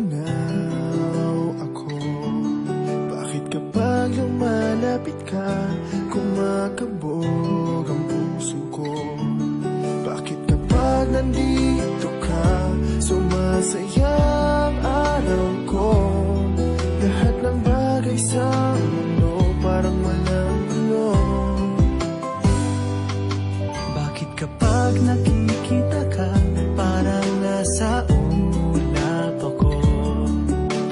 natutunaw ako. Bakit kapag lumalapit ka, kumakabog ang puso ko? Bakit kapag nandito ka, sumasaya ang araw ko? Lahat ng bagay sa mundo parang walang gulo. Bakit kapag nakikita ka, parang nasa ulap ako?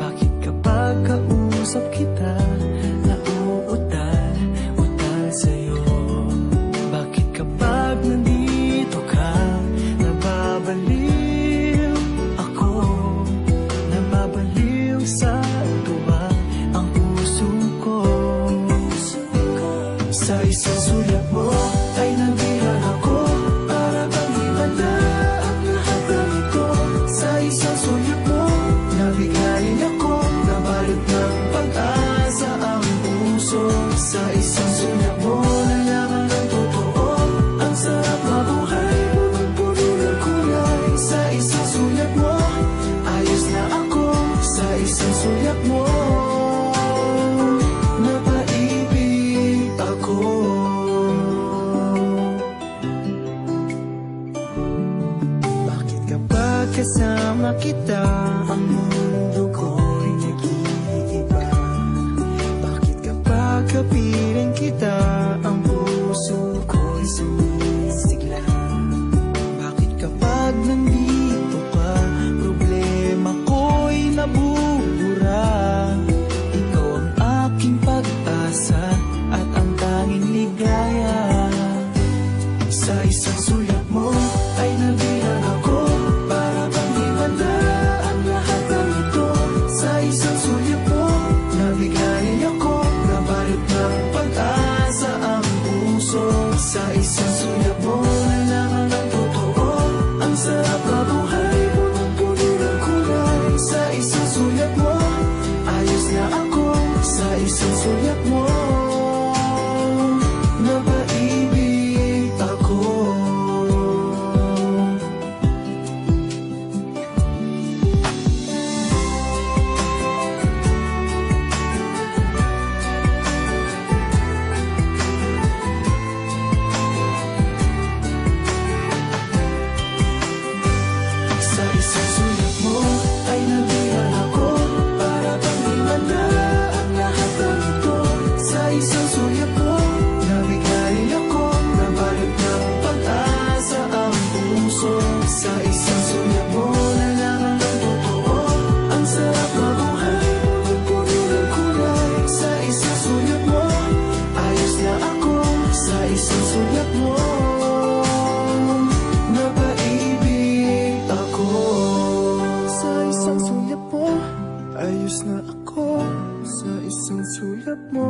Bakit kapag kausap kita, nauutal sa'yo? Bakit kapag nandito ka, nababaliw ako? Nababaliw sa tuwa ang puso ko. Sa isang sulat mo ay nabilang ako, para bang himala ang lahat ng ito. Sa isang sulat mo, nabigayin ako, nabalot ng pag-asa ang puso. Sa isang sulat mo, nalaman ng totoo, ang sarap mabuhay, punong-puno ng kulay. Sa isang sulat mo, ayos na ako. Sa isang sulat mo, napaibig ako. Bakit kapag kasama kita, ang mundo ko'y nag-iiba? Bakit kapag kapiling kita, ang puso ko'y sumisigla? Bakit kapag nandito ka, problema ko'y nabubura? Ikaw ang aking pag-asa at ang tanging ligaya. Sa isang sulat mo ay nabilang ako, para bang himala ang lahat ng ito. Sa isang sulat mo, nabigayin ako, nabalot ng pag-asa ang puso. Sa isang sulat mo, nalaman ng totoo, ang sarap mabuhay, punong-puno ng kulay. Sa isang sulat mo, ayos na ako. Sa isang sulat mo, napaibig ako. Sa isang sulat mo ay nabilang ako, para bang himala ang lahat ng ito. Sa isang sulat mo, nabigayin ako, nabalot ng pag-asa ang puso. Sa isang sulat mo, nalaman ng totoo, ang sarap mabuhay, punong-puno ng kulay. Sa isang sulat mo, ayos na ako. Sa isang sulat mo, napaibig ako. Sa isang sulat mo, ayos na ako. Sa isang sulat mo,